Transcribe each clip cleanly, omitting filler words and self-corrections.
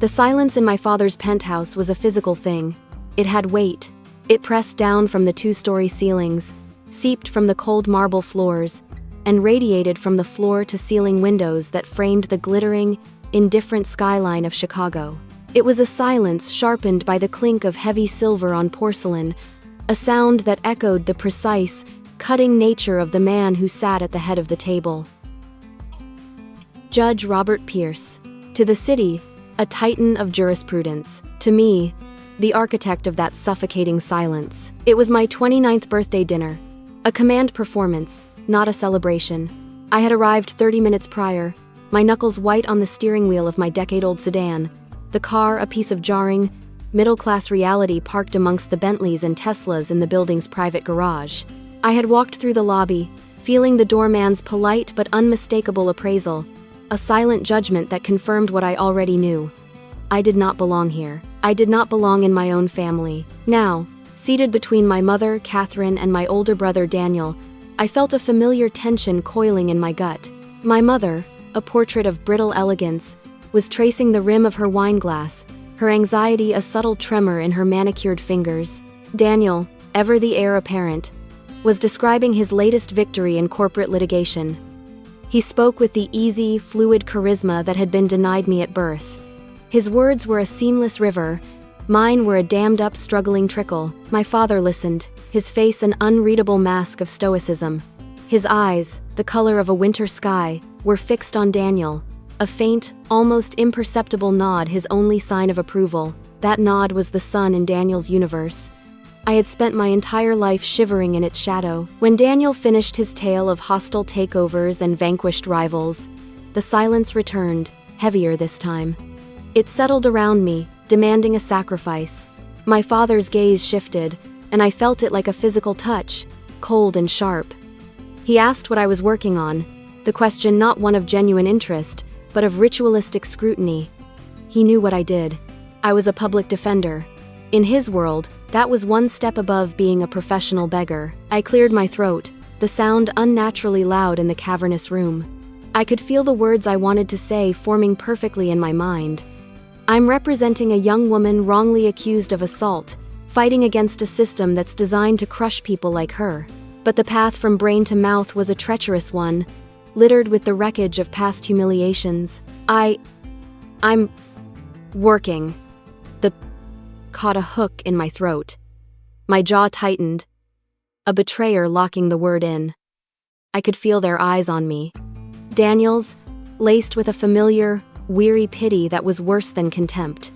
The silence in my father's penthouse was a physical thing. It had weight. It pressed down from the two-story ceilings, seeped from the cold marble floors, and radiated from the floor-to-ceiling windows that framed the glittering, indifferent skyline of Chicago. It was a silence sharpened by the clink of heavy silver on porcelain, a sound that echoed the precise, cutting nature of the man who sat at the head of the table. Judge Robert Pearce. To the city, a titan of jurisprudence. To me, the architect of that suffocating silence. It was my 29th birthday dinner. A command performance, not a celebration. I had arrived 30 minutes prior, my knuckles white on the steering wheel of my decade-old sedan, the car a piece of jarring, middle-class reality parked amongst the Bentleys and Teslas in the building's private garage. I had walked through the lobby, feeling the doorman's polite but unmistakable appraisal, a silent judgment that confirmed what I already knew. I did not belong here. I did not belong in my own family. Now, seated between my mother, Catherine, and my older brother, Daniel, I felt a familiar tension coiling in my gut. My mother, a portrait of brittle elegance, was tracing the rim of her wine glass, her anxiety a subtle tremor in her manicured fingers. Daniel, ever the heir apparent, was describing his latest victory in corporate litigation. He spoke with the easy, fluid charisma that had been denied me at birth. His words were a seamless river, mine were a dammed-up, struggling trickle. My father listened, his face an unreadable mask of stoicism. His eyes, the color of a winter sky, were fixed on Daniel, a faint, almost imperceptible nod his only sign of approval. That nod was the sun in Daniel's universe. I had spent my entire life shivering in its shadow. When Daniel finished his tale of hostile takeovers and vanquished rivals, the silence returned, heavier this time. It settled around me, demanding a sacrifice. My father's gaze shifted, and I felt it like a physical touch, cold and sharp. He asked what I was working on, the question not one of genuine interest, but of ritualistic scrutiny. He knew what I did. I was a public defender. In his world, that was one step above being a professional beggar. I cleared my throat, the sound unnaturally loud in the cavernous room. I could feel the words I wanted to say forming perfectly in my mind. I'm representing a young woman wrongly accused of assault, fighting against a system that's designed to crush people like her. But the path from brain to mouth was a treacherous one, littered with the wreckage of past humiliations. I'm working. The caught a hook in my throat. My jaw tightened, a betrayer locking the word in. I could feel their eyes on me. Daniel's, laced with a familiar, weary pity that was worse than contempt.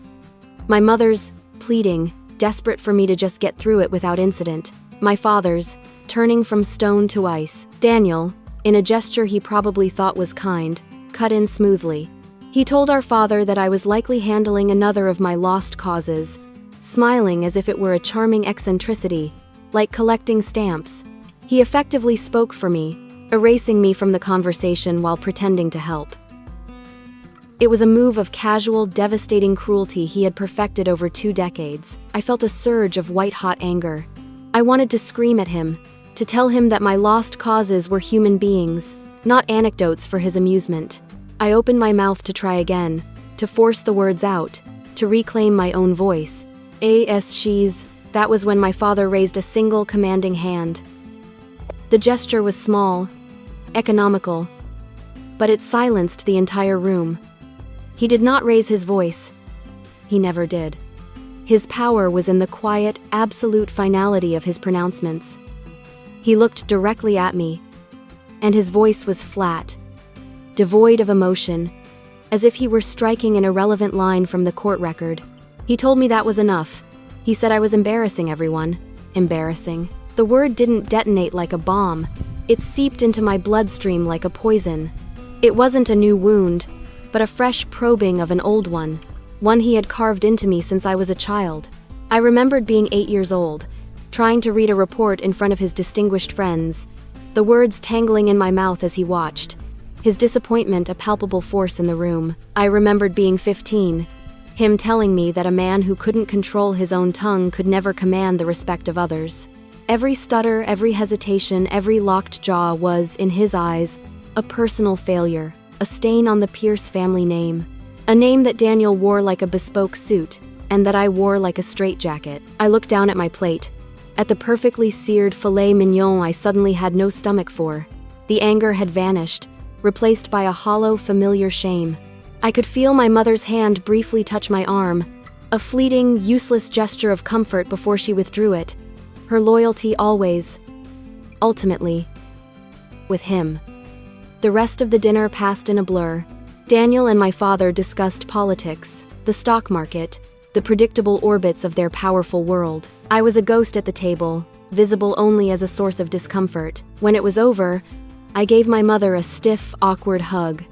My mother's, pleading, desperate for me to just get through it without incident. My father's, turning from stone to ice. Daniel, in a gesture he probably thought was kind, cut in smoothly. He told our father that I was likely handling another of my lost causes, smiling as if it were a charming eccentricity, like collecting stamps. He effectively spoke for me, erasing me from the conversation while pretending to help. It was a move of casual, devastating cruelty he had perfected over 2 decades. I felt a surge of white-hot anger. I wanted to scream at him, to tell him that my lost causes were human beings, not anecdotes for his amusement. I opened my mouth to try again, to force the words out, to reclaim my own voice. That was when my father raised a single commanding hand. The gesture was small, economical, but it silenced the entire room. He did not raise his voice. He never did. His power was in the quiet, absolute finality of his pronouncements. He looked directly at me, and his voice was flat, devoid of emotion, as if he were striking an irrelevant line from the court record. He told me that was enough. He said I was embarrassing everyone. Embarrassing. The word didn't detonate like a bomb. It seeped into my bloodstream like a poison. It wasn't a new wound, but a fresh probing of an old one he had carved into me since I was a child. I remembered being 8 years old, trying to read a report in front of his distinguished friends, the words tangling in my mouth as he watched, his disappointment a palpable force in the room. I remembered being 15, him telling me that a man who couldn't control his own tongue could never command the respect of others. Every stutter, every hesitation, every locked jaw was, in his eyes, a personal failure, a stain on the Pearce family name. A name that Daniel wore like a bespoke suit, and that I wore like a straitjacket. I looked down at my plate, at the perfectly seared filet mignon I suddenly had no stomach for. The anger had vanished, replaced by a hollow, familiar shame. I could feel my mother's hand briefly touch my arm, a fleeting, useless gesture of comfort before she withdrew it. Her loyalty always, ultimately, with him. The rest of the dinner passed in a blur. Daniel and my father discussed politics, the stock market, the predictable orbits of their powerful world. I was a ghost at the table, visible only as a source of discomfort. When it was over, I gave my mother a stiff, awkward hug.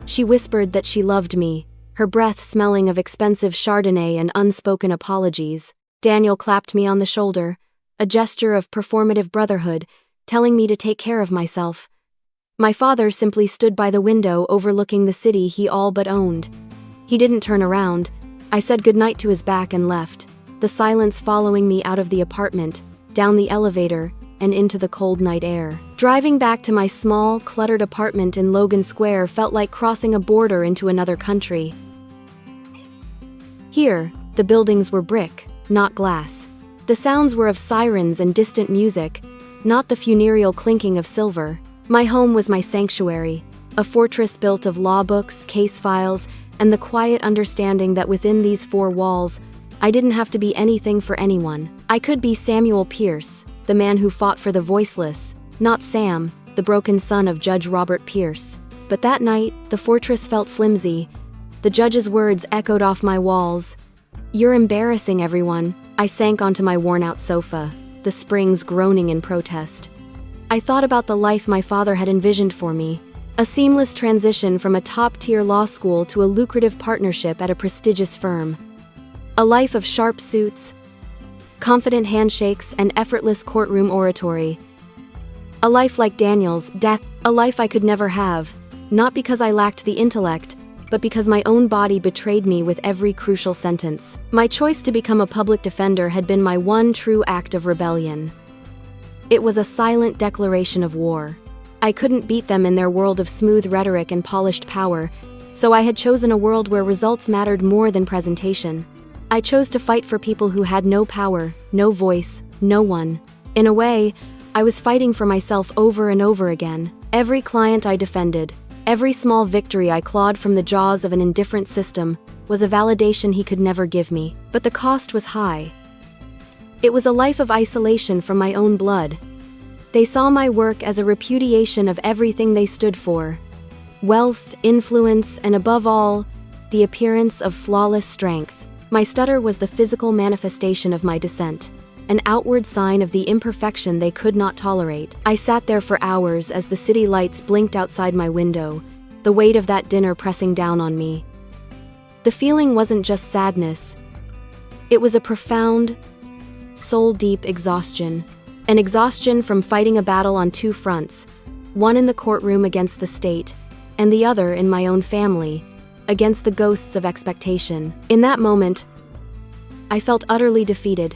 She whispered that she loved me, her breath smelling of expensive Chardonnay and unspoken apologies. Daniel clapped me on the shoulder, a gesture of performative brotherhood, telling me to take care of myself. My father simply stood by the window overlooking the city he all but owned. He didn't turn around. I said goodnight to his back and left, the silence following me out of the apartment, down the elevator, and into the cold night air. Driving back to my small, cluttered apartment in Logan Square felt like crossing a border into another country. Here, the buildings were brick, not glass. The sounds were of sirens and distant music, not the funereal clinking of silver. My home was my sanctuary, a fortress built of law books, case files, and the quiet understanding that within these four walls, I didn't have to be anything for anyone. I could be Samuel Pearce, the man who fought for the voiceless, not Sam, the broken son of Judge Robert Pearce. But that night, the fortress felt flimsy. The judge's words echoed off my walls. "You're embarrassing everyone." I sank onto my worn-out sofa, the springs groaning in protest. I thought about the life my father had envisioned for me, a seamless transition from a top-tier law school to a lucrative partnership at a prestigious firm. A life of sharp suits, confident handshakes, and effortless courtroom oratory. A life like Daniel's, a life I could never have, not because I lacked the intellect, but because my own body betrayed me with every crucial sentence. My choice to become a public defender had been my one true act of rebellion. It was a silent declaration of war. I couldn't beat them in their world of smooth rhetoric and polished power, so I had chosen a world where results mattered more than presentation. I chose to fight for people who had no power, no voice, no one. In a way, I was fighting for myself over and over again. Every client I defended, every small victory I clawed from the jaws of an indifferent system, was a validation he could never give me. But the cost was high. It was a life of isolation from my own blood. They saw my work as a repudiation of everything they stood for: wealth, influence, and above all, the appearance of flawless strength. My stutter was the physical manifestation of my dissent, an outward sign of the imperfection they could not tolerate. I sat there for hours as the city lights blinked outside my window, the weight of that dinner pressing down on me. The feeling wasn't just sadness. It was a profound, soul-deep exhaustion. An exhaustion from fighting a battle on two fronts, one in the courtroom against the state, and the other in my own family, against the ghosts of expectation. In that moment, I felt utterly defeated.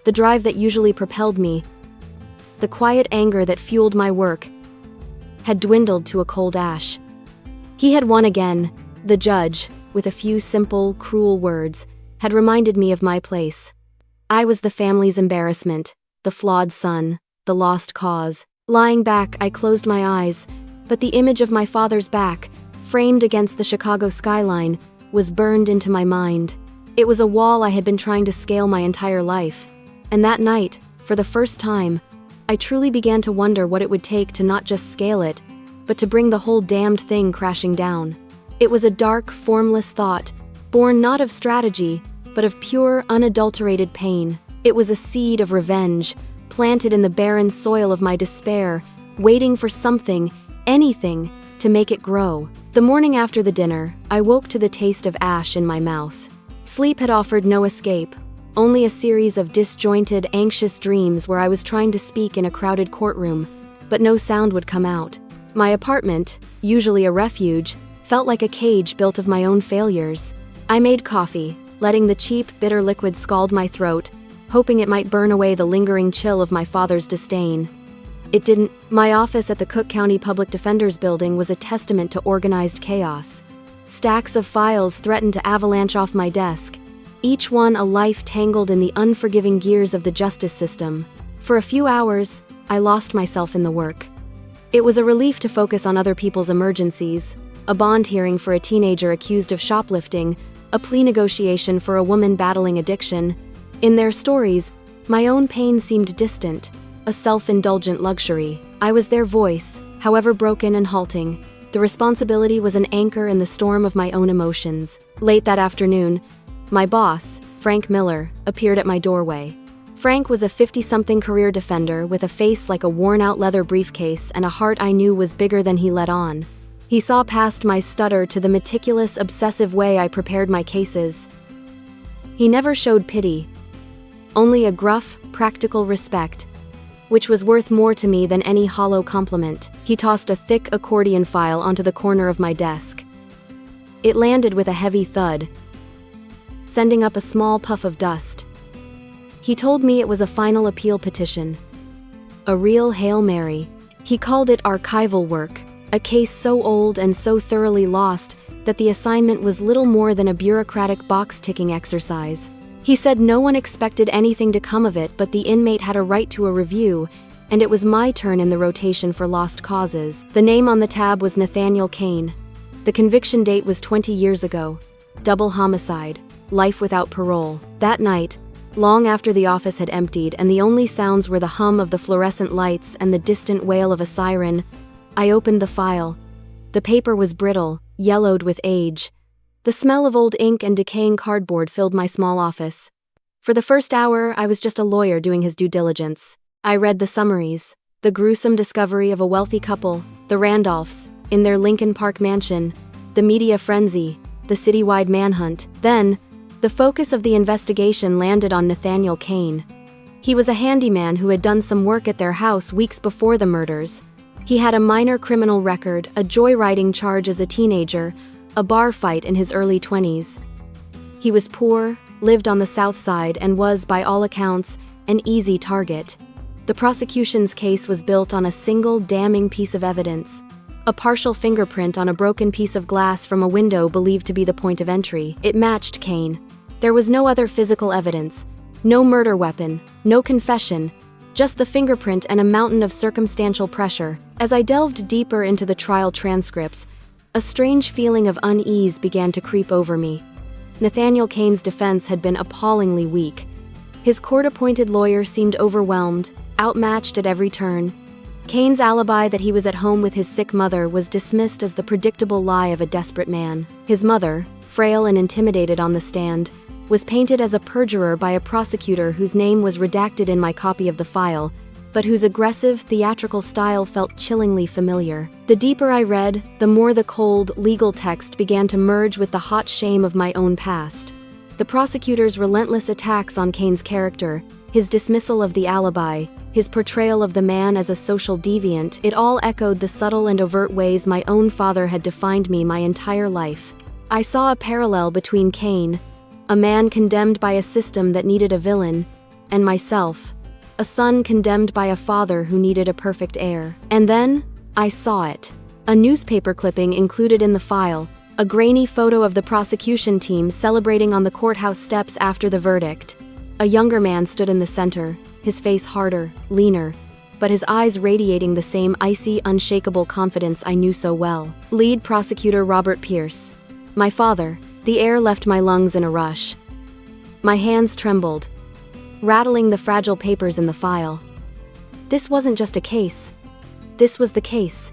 The drive that usually propelled me, the quiet anger that fueled my work, had dwindled to a cold ash. He had won again. The judge, with a few simple, cruel words, had reminded me of my place. I was the family's embarrassment, the flawed son, the lost cause. Lying back, I closed my eyes, but the image of my father's back, framed against the Chicago skyline, was burned into my mind. It was a wall I had been trying to scale my entire life. And that night, for the first time, I truly began to wonder what it would take to not just scale it, but to bring the whole damned thing crashing down. It was a dark, formless thought, born not of strategy, but of pure, unadulterated pain. It was a seed of revenge, planted in the barren soil of my despair, waiting for something, anything, to make it grow. The morning after the dinner, I woke to the taste of ash in my mouth. Sleep had offered no escape, only a series of disjointed, anxious dreams where I was trying to speak in a crowded courtroom, but no sound would come out. My apartment, usually a refuge, felt like a cage built of my own failures. I made coffee, letting the cheap, bitter liquid scald my throat, hoping it might burn away the lingering chill of my father's disdain. It didn't. My office at the Cook County Public Defender's Building was a testament to organized chaos. Stacks of files threatened to avalanche off my desk, each one a life tangled in the unforgiving gears of the justice system. For a few hours, I lost myself in the work. It was a relief to focus on other people's emergencies, a bond hearing for a teenager accused of shoplifting, a plea negotiation for a woman battling addiction. In their stories, my own pain seemed distant, a self-indulgent luxury. I was their voice, however broken and halting. The responsibility was an anchor in the storm of my own emotions. Late that afternoon, my boss, Frank Miller, appeared at my doorway. Frank was a 50-something career defender with a face like a worn-out leather briefcase and a heart I knew was bigger than he let on. He saw past my stutter to the meticulous, obsessive way I prepared my cases. He never showed pity, only a gruff, practical respect, which was worth more to me than any hollow compliment. He tossed a thick accordion file onto the corner of my desk. It landed with a heavy thud, sending up a small puff of dust. He told me it was a final appeal petition. A real Hail Mary. He called it archival work, a case so old and so thoroughly lost that the assignment was little more than a bureaucratic box-ticking exercise. He said no one expected anything to come of it, but the inmate had a right to a review, and it was my turn in the rotation for lost causes. The name on the tab was Nathaniel Caine. The conviction date was 20 years ago. Double homicide, life without parole. That night, long after the office had emptied and the only sounds were the hum of the fluorescent lights and the distant wail of a siren, I opened the file. The paper was brittle, yellowed with age. The smell of old ink and decaying cardboard filled my small office. For the first hour, I was just a lawyer doing his due diligence. I read the summaries, the gruesome discovery of a wealthy couple, the Randolphs, in their Lincoln Park mansion, the media frenzy, the citywide manhunt. Then, the focus of the investigation landed on Nathaniel Caine. He was a handyman who had done some work at their house weeks before the murders. He had a minor criminal record, a joyriding charge as a teenager, a bar fight in his early 20s. He was poor, lived on the South Side, and was, by all accounts, an easy target. The prosecution's case was built on a single damning piece of evidence: a partial fingerprint on a broken piece of glass from a window believed to be the point of entry. It matched Caine. There was no other physical evidence, no murder weapon, no confession, just the fingerprint and a mountain of circumstantial pressure. As I delved deeper into the trial transcripts, a strange feeling of unease began to creep over me. Nathaniel Caine's defense had been appallingly weak. His court-appointed lawyer seemed overwhelmed, outmatched at every turn. Caine's alibi that he was at home with his sick mother was dismissed as the predictable lie of a desperate man. His mother, frail and intimidated on the stand, was painted as a perjurer by a prosecutor whose name was redacted in my copy of the file, but whose aggressive, theatrical style felt chillingly familiar. The deeper I read, the more the cold, legal text began to merge with the hot shame of my own past. The prosecutor's relentless attacks on Caine's character, his dismissal of the alibi, his portrayal of the man as a social deviant, it all echoed the subtle and overt ways my own father had defined me my entire life. I saw a parallel between Caine, a man condemned by a system that needed a villain, and myself, a son condemned by a father who needed a perfect heir. And then, I saw it. A newspaper clipping included in the file, a grainy photo of the prosecution team celebrating on the courthouse steps after the verdict. A younger man stood in the center, his face harder, leaner, but his eyes radiating the same icy, unshakable confidence I knew so well. Lead prosecutor Robert Pearce. My father. The air left my lungs in a rush. My hands trembled, rattling the fragile papers in the file. This wasn't just a case. This was the case.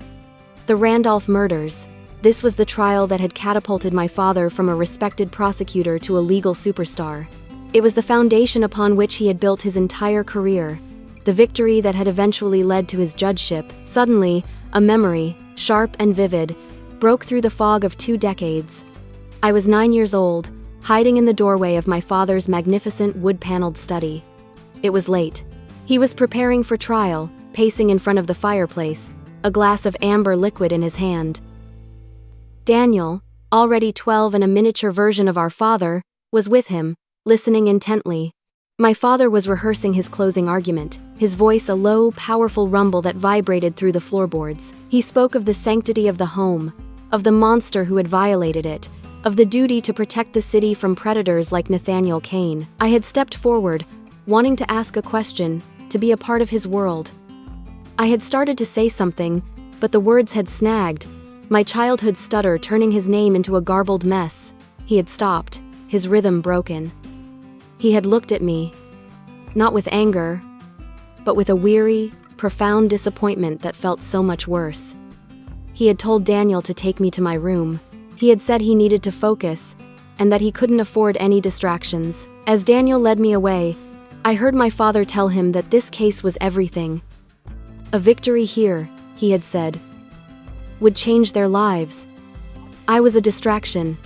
The Randolph murders. This was the trial that had catapulted my father from a respected prosecutor to a legal superstar. It was the foundation upon which he had built his entire career, the victory that had eventually led to his judgeship. Suddenly, a memory, sharp and vivid, broke through the fog of 2 decades. I was 9 years old, hiding in the doorway of my father's magnificent wood-paneled study. It was late. He was preparing for trial, pacing in front of the fireplace, a glass of amber liquid in his hand. Daniel, already 12 and a miniature version of our father, was with him, listening intently. My father was rehearsing his closing argument, his voice a low, powerful rumble that vibrated through the floorboards. He spoke of the sanctity of the home, of the monster who had violated it, of the duty to protect the city from predators like Nathaniel Caine. I had stepped forward, wanting to ask a question, to be a part of his world. I had started to say something, but the words had snagged, my childhood stutter turning his name into a garbled mess. He had stopped, his rhythm broken. He had looked at me, not with anger, but with a weary, profound disappointment that felt so much worse. He had told Daniel to take me to my room. He had said he needed to focus, and that he couldn't afford any distractions. As Daniel led me away, I heard my father tell him that this case was everything. A victory here, he had said, would change their lives. I was a distraction.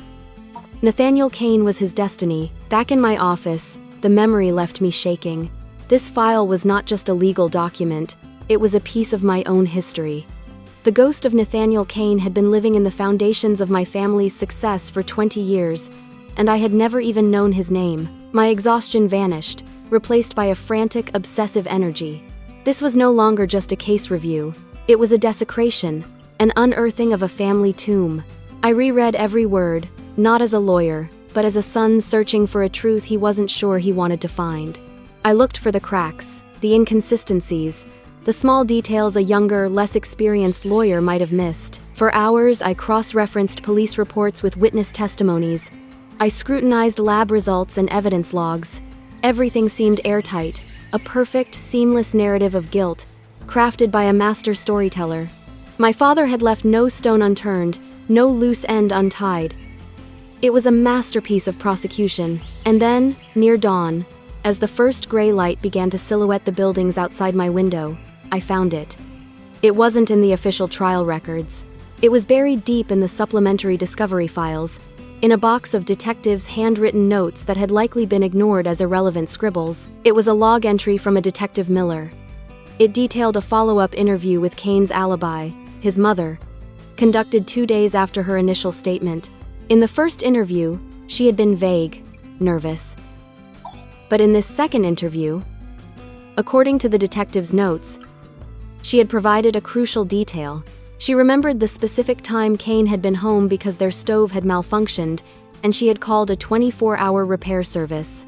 Nathaniel Caine was his destiny. Back in my office, the memory left me shaking. This file was not just a legal document, it was a piece of my own history. The ghost of Nathaniel Caine had been living in the foundations of my family's success for 20 years, and I had never even known his name. My exhaustion vanished, replaced by a frantic, obsessive energy. This was no longer just a case review. It was a desecration, an unearthing of a family tomb. I reread every word, not as a lawyer, but as a son searching for a truth he wasn't sure he wanted to find. I looked for the cracks, the inconsistencies, the small details a younger, less experienced lawyer might have missed. For hours, I cross-referenced police reports with witness testimonies. I scrutinized lab results and evidence logs. Everything seemed airtight, a perfect, seamless narrative of guilt, crafted by a master storyteller. My father had left no stone unturned, no loose end untied. It was a masterpiece of prosecution. And then, near dawn, as the first gray light began to silhouette the buildings outside my window, I found it. It wasn't in the official trial records. It was buried deep in the supplementary discovery files, in a box of detectives' handwritten notes that had likely been ignored as irrelevant scribbles. It was a log entry from a Detective Miller. It detailed a follow-up interview with Caine's alibi, his mother, conducted 2 days after her initial statement. In the first interview, she had been vague, nervous. But in this second interview, according to the detective's notes, she had provided a crucial detail. She remembered the specific time Caine had been home because their stove had malfunctioned, and she had called a 24-hour repair service.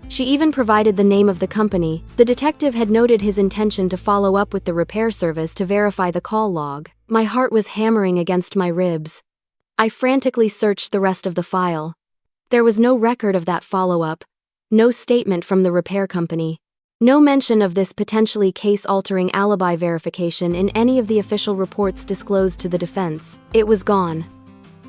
She even provided the name of the company. The detective had noted his intention to follow up with the repair service to verify the call log. My heart was hammering against my ribs. I frantically searched the rest of the file. There was no record of that follow-up, no statement from the repair company, no mention of this potentially case-altering alibi verification in any of the official reports disclosed to the defense. It was gone.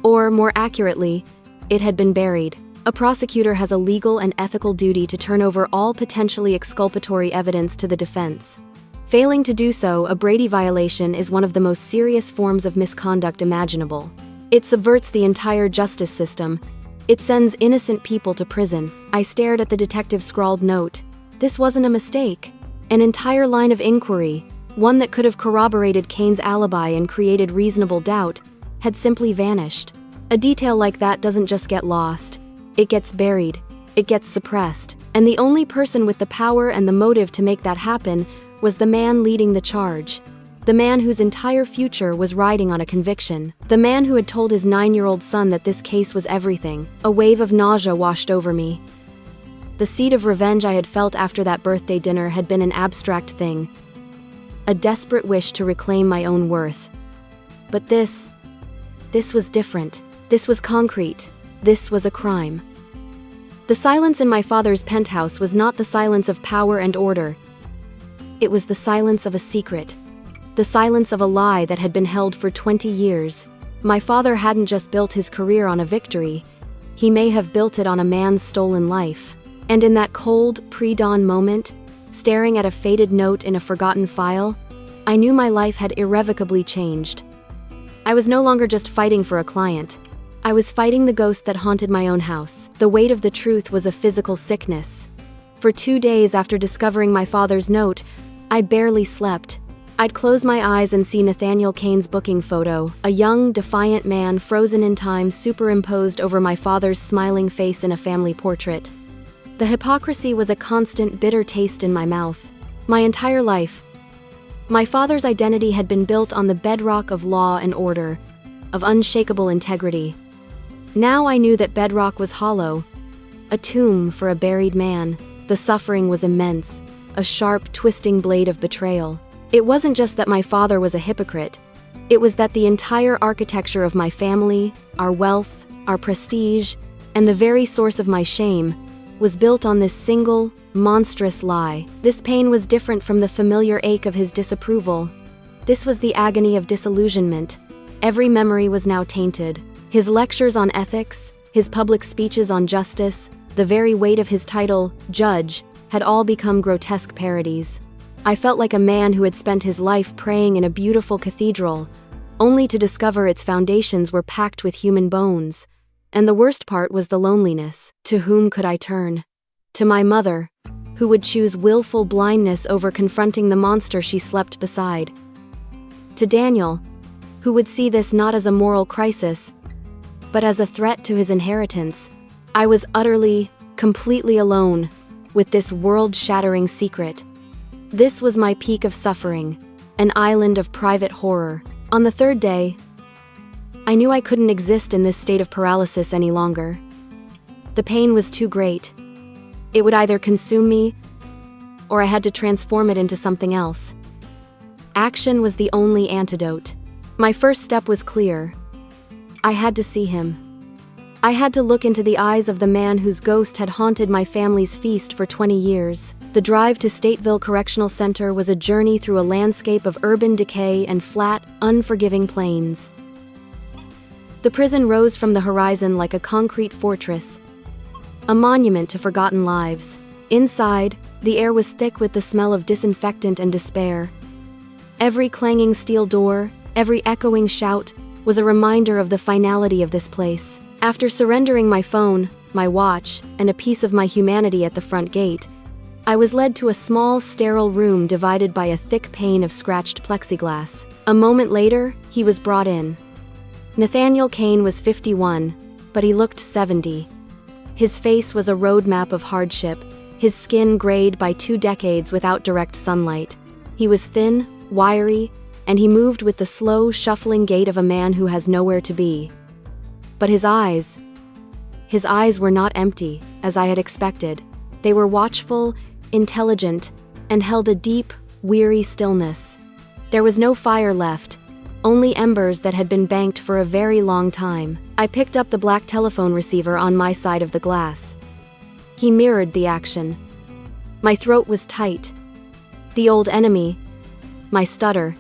Or, more accurately, it had been buried. A prosecutor has a legal and ethical duty to turn over all potentially exculpatory evidence to the defense. Failing to do so, a Brady violation is one of the most serious forms of misconduct imaginable. It subverts the entire justice system. It sends innocent people to prison. I stared at the detective's scrawled note. This wasn't a mistake. An entire line of inquiry, one that could have corroborated Caine's alibi and created reasonable doubt, had simply vanished. A detail like that doesn't just get lost. It gets buried, it gets suppressed, and the only person with the power and the motive to make that happen was the man leading the charge. The man whose entire future was riding on a conviction. The man who had told his 9-year-old son that this case was everything. A wave of nausea washed over me. The seed of revenge I had felt after that birthday dinner had been an abstract thing, a desperate wish to reclaim my own worth. But this was different. This was concrete. This was a crime. The silence in my father's penthouse was not the silence of power and order. It was the silence of a secret. The silence of a lie that had been held for 20 years. My father hadn't just built his career on a victory. He may have built it on a man's stolen life. And in that cold, pre-dawn moment, staring at a faded note in a forgotten file, I knew my life had irrevocably changed. I was no longer just fighting for a client. I was fighting the ghost that haunted my own house. The weight of the truth was a physical sickness. For 2 days after discovering my father's note, I barely slept. I'd close my eyes and see Nathaniel Caine's booking photo, a young, defiant man frozen in time superimposed over my father's smiling face in a family portrait. The hypocrisy was a constant, bitter taste in my mouth. My entire life, my father's identity had been built on the bedrock of law and order, of unshakable integrity. Now I knew that bedrock was hollow, a tomb for a buried man. The suffering was immense, a sharp, twisting blade of betrayal. It wasn't just that my father was a hypocrite. It was that the entire architecture of my family, our wealth, our prestige, and the very source of my shame was built on this single, monstrous lie. This pain was different from the familiar ache of his disapproval. This was the agony of disillusionment. Every memory was now tainted. His lectures on ethics, his public speeches on justice, the very weight of his title, judge, had all become grotesque parodies. I felt like a man who had spent his life praying in a beautiful cathedral, only to discover its foundations were packed with human bones. And the worst part was the loneliness. To whom could I turn? To my mother, who would choose willful blindness over confronting the monster she slept beside. To Daniel, who would see this not as a moral crisis, but as a threat to his inheritance. I was utterly, completely alone with this world-shattering secret. This was my peak of suffering, an island of private horror. On the third day, I knew I couldn't exist in this state of paralysis any longer. The pain was too great. It would either consume me, or I had to transform it into something else. Action was the only antidote. My first step was clear. I had to see him. I had to look into the eyes of the man whose ghost had haunted my family's feast for 20 years. The drive to Stateville Correctional Center was a journey through a landscape of urban decay and flat, unforgiving plains. The prison rose from the horizon like a concrete fortress, a monument to forgotten lives. Inside, the air was thick with the smell of disinfectant and despair. Every clanging steel door, every echoing shout, was a reminder of the finality of this place. After surrendering my phone, my watch, and a piece of my humanity at the front gate, I was led to a small, sterile room divided by a thick pane of scratched plexiglass. A moment later, he was brought in. Nathaniel Caine was 51, but he looked 70. His face was a roadmap of hardship, his skin grayed by 2 decades without direct sunlight. He was thin, wiry, and he moved with the slow, shuffling gait of a man who has nowhere to be. But his eyes were not empty, as I had expected. They were watchful, intelligent, and held a deep, weary stillness. There was no fire left, only embers that had been banked for a very long time. I picked up the black telephone receiver on my side of the glass. He mirrored the action. My throat was tight. The old enemy, my stutter,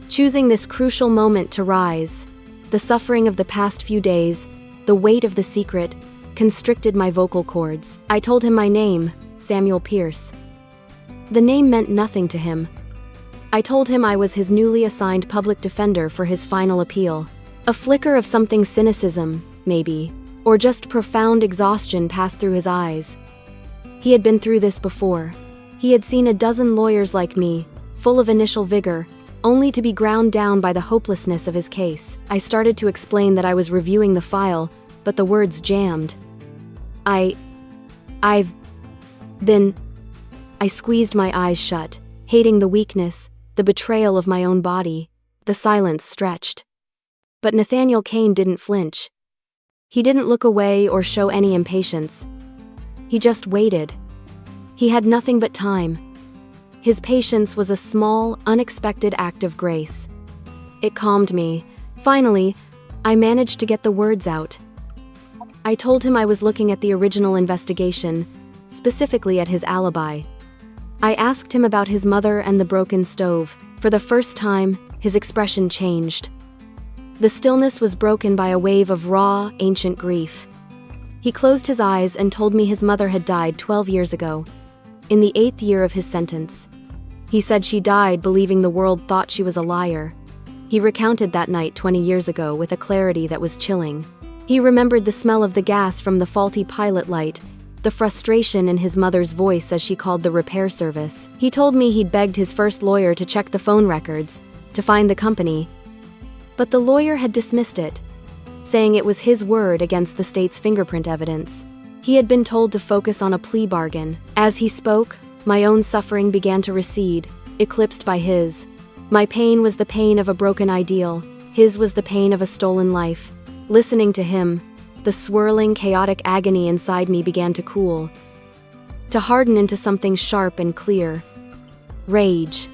choosing this crucial moment to rise. The suffering of the past few days, the weight of the secret, constricted my vocal cords. I told him my name, Samuel Pearce. The name meant nothing to him. I told him I was his newly assigned public defender for his final appeal. A flicker of something cynicism, maybe, or just profound exhaustion passed through his eyes. He had been through this before. He had seen a dozen lawyers like me, full of initial vigor, only to be ground down by the hopelessness of his case. I started to explain that I was reviewing the file, but the words jammed. I squeezed my eyes shut, hating the weakness, the betrayal of my own body. The silence stretched. But Nathaniel Caine didn't flinch. He didn't look away or show any impatience. He just waited. He had nothing but time. His patience was a small, unexpected act of grace. It calmed me. Finally, I managed to get the words out. I told him I was looking at the original investigation, specifically at his alibi. I asked him about his mother and the broken stove. For the first time, his expression changed. The stillness was broken by a wave of raw, ancient grief. He closed his eyes and told me his mother had died 12 years ago, in the 8th year of his sentence. He said she died believing the world thought she was a liar. He recounted that night 20 years ago with a clarity that was chilling. He remembered the smell of the gas from the faulty pilot light, the frustration in his mother's voice as she called the repair service. He told me he'd begged his first lawyer to check the phone records, to find the company, but the lawyer had dismissed it, saying it was his word against the state's fingerprint evidence. He had been told to focus on a plea bargain. As he spoke, my own suffering began to recede, eclipsed by his. My pain was the pain of a broken ideal. His was the pain of a stolen life. Listening to him, the swirling, chaotic agony inside me began to cool, to harden into something sharp and clear. Rage.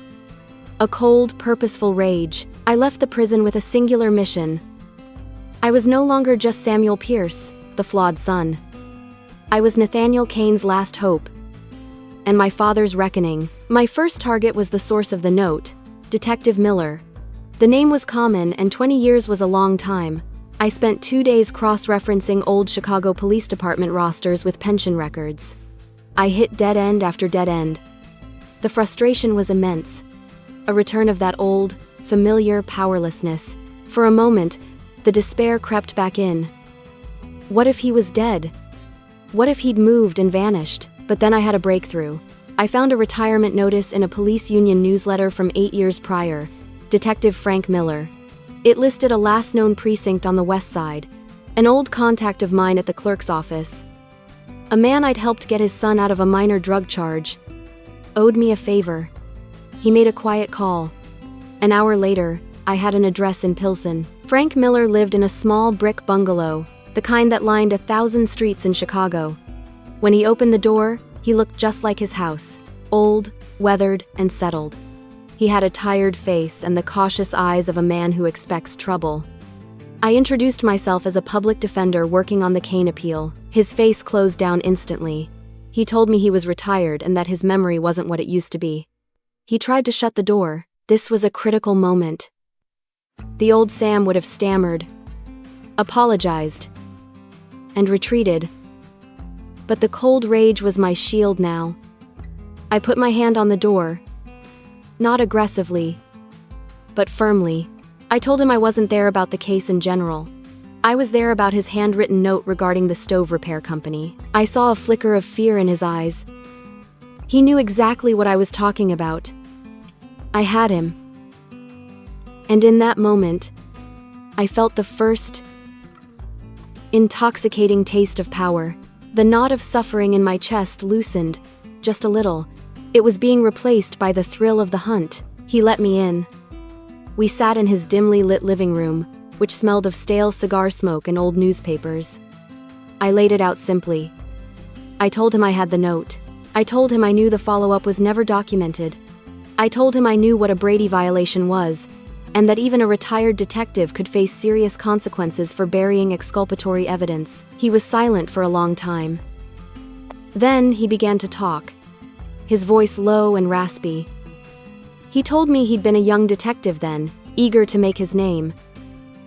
A cold, purposeful rage. I left the prison with a singular mission. I was no longer just Samuel Pearce, the flawed son. I was Nathaniel Caine's last hope, and my father's reckoning. My first target was the source of the note, Detective Miller. The name was common, and 20 years was a long time. I spent 2 days cross-referencing old Chicago Police Department rosters with pension records. I hit dead end after dead end. The frustration was immense. A return of that old, familiar powerlessness. For a moment, the despair crept back in. What if he was dead? What if he'd moved and vanished? But then I had a breakthrough. I found a retirement notice in a police union newsletter from 8 years prior, Detective Frank Miller. It listed a last known precinct on the west side, an old contact of mine at the clerk's office. A man I'd helped get his son out of a minor drug charge. Owed me a favor. He made a quiet call. An hour later, I had an address in Pilsen. Frank Miller lived in a small brick bungalow, the kind that lined 1,000 streets in Chicago. When he opened the door, he looked just like his house, old, weathered, and settled. He had a tired face and the cautious eyes of a man who expects trouble. I introduced myself as a public defender working on the Caine appeal. His face closed down instantly. He told me he was retired and that his memory wasn't what it used to be. He tried to shut the door. This was a critical moment. The old Sam would have stammered, apologized, and retreated. But the cold rage was my shield now. I put my hand on the door, not aggressively, but firmly. I told him I wasn't there about the case in general. I was there about his handwritten note regarding the stove repair company. I saw a flicker of fear in his eyes. He knew exactly what I was talking about. I had him. And in that moment, I felt the first intoxicating taste of power. The knot of suffering in my chest loosened, just a little. It was being replaced by the thrill of the hunt. He let me in. We sat in his dimly lit living room, which smelled of stale cigar smoke and old newspapers. I laid it out simply. I told him I had the note. I told him I knew the follow-up was never documented. I told him I knew what a Brady violation was, and that even a retired detective could face serious consequences for burying exculpatory evidence. He was silent for a long time. Then he began to talk, his voice low and raspy. He told me he'd been a young detective then, eager to make his name.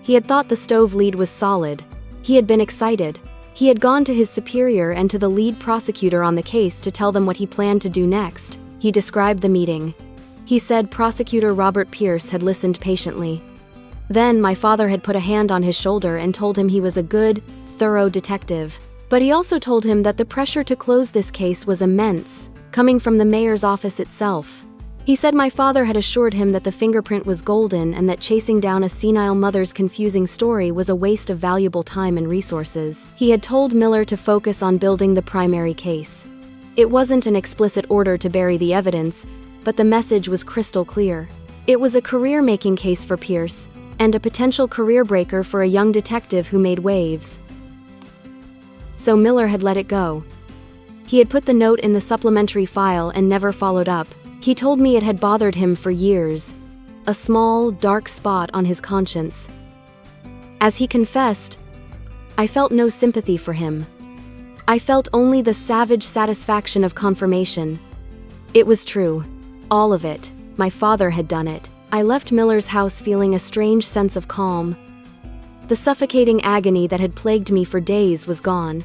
He had thought the stove lead was solid. He had been excited. He had gone to his superior and to the lead prosecutor on the case to tell them what he planned to do next. He described the meeting. He said Prosecutor Robert Pearce had listened patiently. Then my father had put a hand on his shoulder and told him he was a good, thorough detective. But he also told him that the pressure to close this case was immense, coming from the mayor's office itself. He said my father had assured him that the fingerprint was golden and that chasing down a senile mother's confusing story was a waste of valuable time and resources. He had told Miller to focus on building the primary case. It wasn't an explicit order to bury the evidence, but the message was crystal clear. It was a career-making case for Pearce, and a potential career breaker for a young detective who made waves. So Miller had let it go. He had put the note in the supplementary file and never followed up. He told me it had bothered him for years, a small, dark spot on his conscience. As he confessed, I felt no sympathy for him. I felt only the savage satisfaction of confirmation. It was true. All of it. My father had done it. I left Miller's house feeling a strange sense of calm. The suffocating agony that had plagued me for days was gone.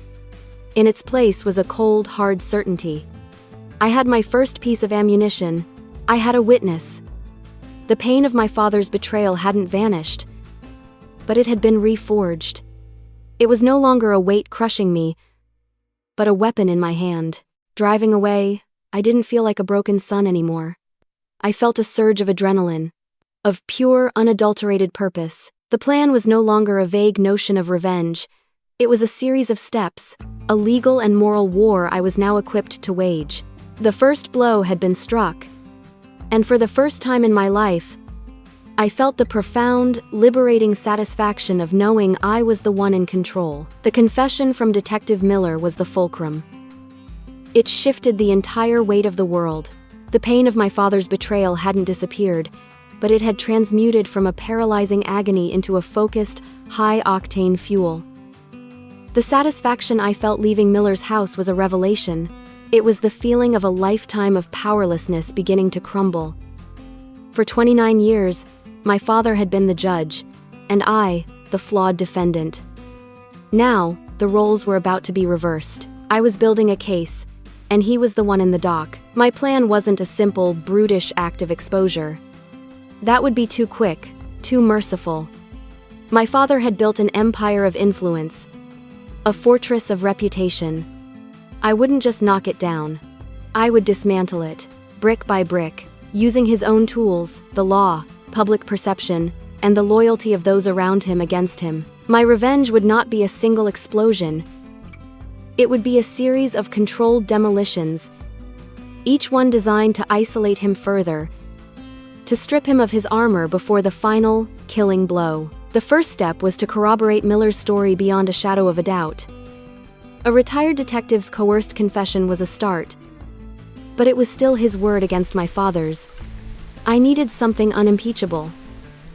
In its place was a cold, hard certainty. I had my first piece of ammunition. I had a witness. The pain of my father's betrayal hadn't vanished, but it had been reforged. It was no longer a weight crushing me, but a weapon in my hand. Driving away, I didn't feel like a broken son anymore. I felt a surge of adrenaline, of pure, unadulterated purpose. The plan was no longer a vague notion of revenge. It was a series of steps, a legal and moral war I was now equipped to wage. The first blow had been struck, and for the first time in my life, I felt the profound, liberating satisfaction of knowing I was the one in control. The confession from Detective Miller was the fulcrum. It shifted the entire weight of the world. The pain of my father's betrayal hadn't disappeared, but it had transmuted from a paralyzing agony into a focused, high-octane fuel. The satisfaction I felt leaving Miller's house was a revelation. It was the feeling of a lifetime of powerlessness beginning to crumble. For 29 years, my father had been the judge, and I, the flawed defendant. Now, the roles were about to be reversed. I was building a case, and he was the one in the dock. My plan wasn't a simple, brutish act of exposure. That would be too quick, too merciful. My father had built an empire of influence, a fortress of reputation. I wouldn't just knock it down. I would dismantle it, brick by brick, using his own tools, the law, public perception, and the loyalty of those around him against him. My revenge would not be a single explosion. It would be a series of controlled demolitions, each one designed to isolate him further, to strip him of his armor before the final, killing blow. The first step was to corroborate Miller's story beyond a shadow of a doubt. A retired detective's coerced confession was a start, but it was still his word against my father's. I needed something unimpeachable.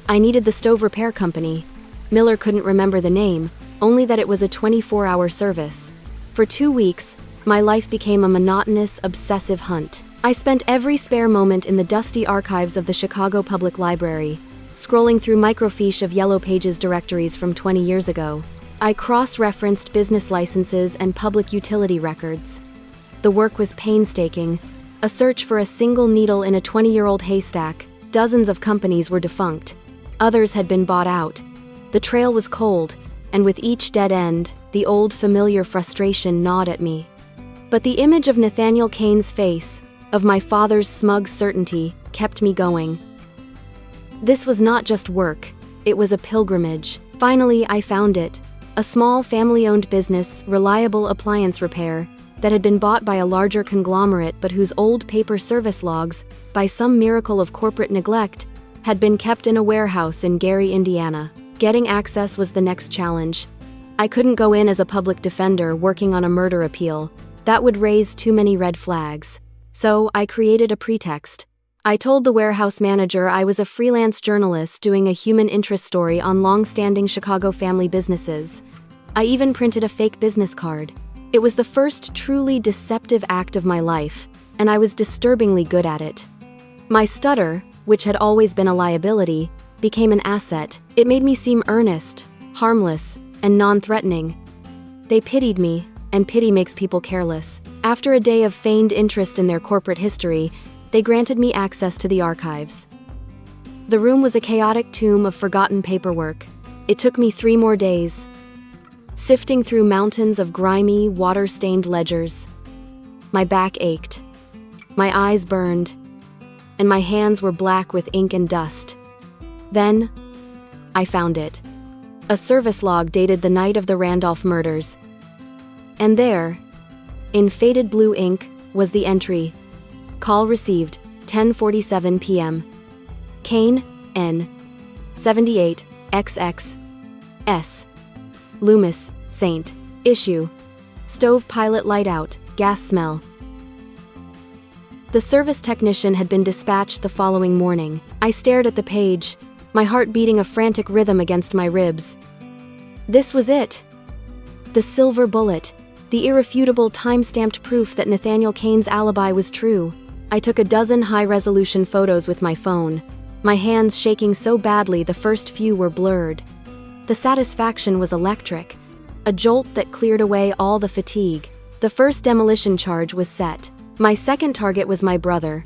I needed the stove repair company. Miller couldn't remember the name, only that it was a 24-hour service. For 2 weeks, my life became a monotonous, obsessive hunt. I spent every spare moment in the dusty archives of the Chicago Public Library, scrolling through microfiche of Yellow Pages directories from 20 years ago. I cross-referenced business licenses and public utility records. The work was painstaking, a search for a single needle in a 20-year-old haystack. Dozens of companies were defunct. Others had been bought out. The trail was cold, and with each dead end, the old familiar frustration gnawed at me. But the image of Nathaniel Caine's face, of my father's smug certainty, kept me going. This was not just work, it was a pilgrimage. Finally, I found it. A small family-owned business, reliable appliance repair, that had been bought by a larger conglomerate but whose old paper service logs, by some miracle of corporate neglect, had been kept in a warehouse in Gary, Indiana. Getting access was the next challenge. I couldn't go in as a public defender working on a murder appeal. That would raise too many red flags. So I created a pretext. I told the warehouse manager I was a freelance journalist doing a human interest story on long-standing Chicago family businesses. I even printed a fake business card. It was the first truly deceptive act of my life, and I was disturbingly good at it. My stutter, which had always been a liability, became an asset. It made me seem earnest, harmless, and non-threatening. They pitied me, and pity makes people careless. After a day of feigned interest in their corporate history, they granted me access to the archives. The room was a chaotic tomb of forgotten paperwork. It took me 3 more days, sifting through mountains of grimy, water-stained ledgers. My back ached, my eyes burned, and my hands were black with ink and dust. Then, I found it. A service log dated the night of the Randolph murders. And there, in faded blue ink, was the entry: call received, 10:47 p.m. Caine, N. 78, XX. S. Loomis, St. Issue. Stove pilot light out, gas smell. The service technician had been dispatched the following morning. I stared at the page, my heart beating a frantic rhythm against my ribs. This was it. The silver bullet, the irrefutable time-stamped proof that Nathaniel Caine's alibi was true. I took a dozen high-resolution photos with my phone, my hands shaking so badly the first few were blurred. The satisfaction was electric, a jolt that cleared away all the fatigue. The first demolition charge was set. My second target was my brother.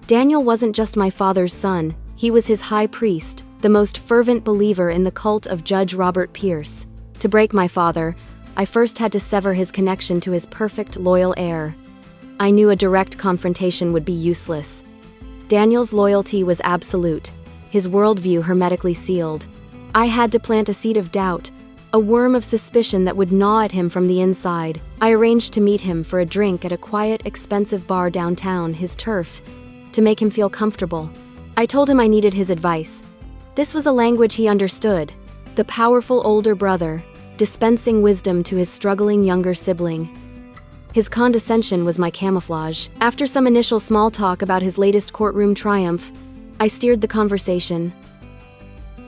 Daniel wasn't just my father's son, he was his high priest, the most fervent believer in the cult of Judge Robert Pearce. To break my father, I first had to sever his connection to his perfect, loyal heir. I knew a direct confrontation would be useless. Daniel's loyalty was absolute, his worldview hermetically sealed. I had to plant a seed of doubt, a worm of suspicion that would gnaw at him from the inside. I arranged to meet him for a drink at a quiet, expensive bar downtown, his turf, to make him feel comfortable. I told him I needed his advice. This was a language he understood, the powerful older brother, dispensing wisdom to his struggling younger sibling. His condescension was my camouflage. After some initial small talk about his latest courtroom triumph, I steered the conversation.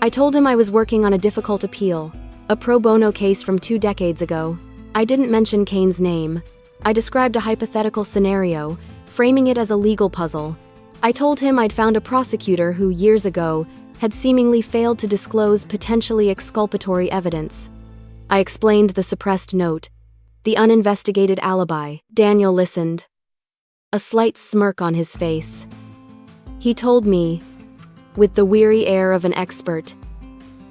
I told him I was working on a difficult appeal, a pro bono case from 2 decades ago. I didn't mention Caine's name. I described a hypothetical scenario, framing it as a legal puzzle. I told him I'd found a prosecutor who, years ago, had seemingly failed to disclose potentially exculpatory evidence. I explained the suppressed note, the uninvestigated alibi. Daniel listened, a slight smirk on his face. He told me, with the weary air of an expert,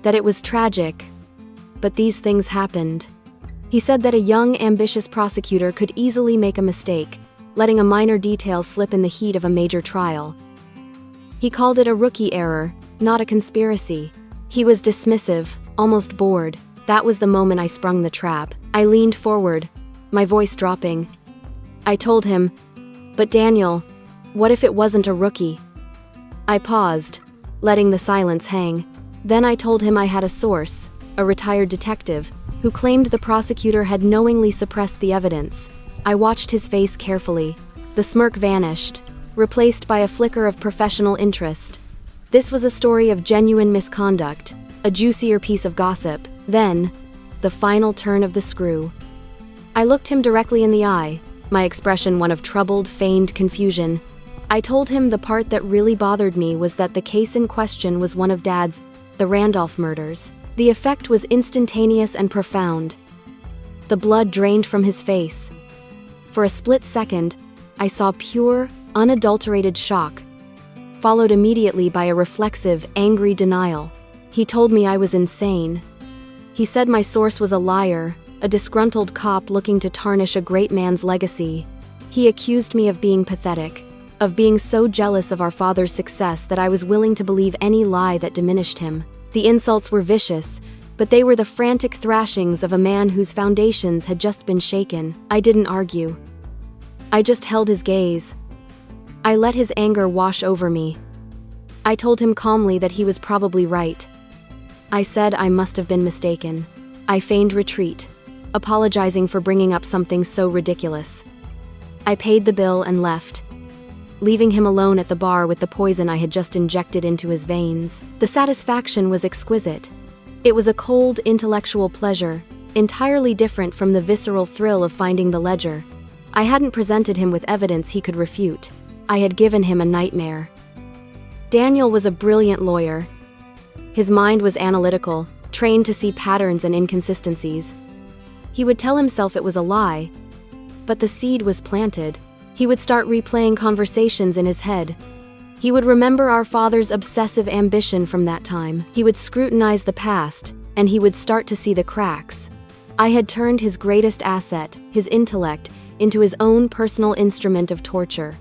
that it was tragic, but these things happened. He said that a young, ambitious prosecutor could easily make a mistake, letting a minor detail slip in the heat of a major trial. He called it a rookie error, not a conspiracy. He was dismissive, almost bored. That was the moment I sprung the trap. I leaned forward, my voice dropping. I told him, "But Daniel, what if it wasn't a rookie?" I paused, letting the silence hang. Then I told him I had a source, a retired detective, who claimed the prosecutor had knowingly suppressed the evidence. I watched his face carefully. The smirk vanished, replaced by a flicker of professional interest. This was a story of genuine misconduct, a juicier piece of gossip. Then, the final turn of the screw. I looked him directly in the eye, my expression one of troubled, feigned confusion. I told him the part that really bothered me was that the case in question was one of Dad's, the Randolph murders. The effect was instantaneous and profound. The blood drained from his face. For a split second, I saw pure, unadulterated shock, followed immediately by a reflexive, angry denial. He told me I was insane. He said my source was a liar, a disgruntled cop looking to tarnish a great man's legacy. He accused me of being pathetic, of being so jealous of our father's success that I was willing to believe any lie that diminished him. The insults were vicious, but they were the frantic thrashings of a man whose foundations had just been shaken. I didn't argue. I just held his gaze. I let his anger wash over me. I told him calmly that he was probably right. I said I must have been mistaken. I feigned retreat, apologizing for bringing up something so ridiculous. I paid the bill and left, leaving him alone at the bar with the poison I had just injected into his veins. The satisfaction was exquisite. It was a cold, intellectual pleasure, entirely different from the visceral thrill of finding the ledger. I hadn't presented him with evidence he could refute. I had given him a nightmare. Daniel was a brilliant lawyer. His mind was analytical, trained to see patterns and inconsistencies. He would tell himself it was a lie, but the seed was planted. He would start replaying conversations in his head. He would remember our father's obsessive ambition from that time. He would scrutinize the past, and he would start to see the cracks. I had turned his greatest asset, his intellect, into his own personal instrument of torture.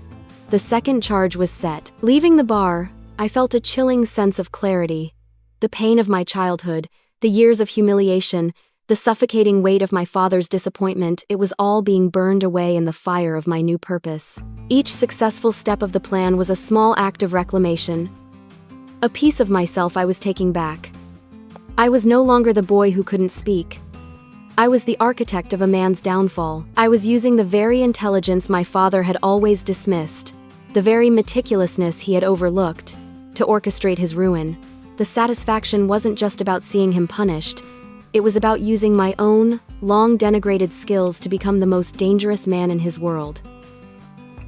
The second charge was set. Leaving the bar, I felt a chilling sense of clarity. The pain of my childhood, the years of humiliation, the suffocating weight of my father's disappointment, it was all being burned away in the fire of my new purpose. Each successful step of the plan was a small act of reclamation. A piece of myself I was taking back. I was no longer the boy who couldn't speak. I was the architect of a man's downfall. I was using the very intelligence my father had always dismissed, the very meticulousness he had overlooked, to orchestrate his ruin. The satisfaction wasn't just about seeing him punished. It was about using my own, long-denigrated skills to become the most dangerous man in his world.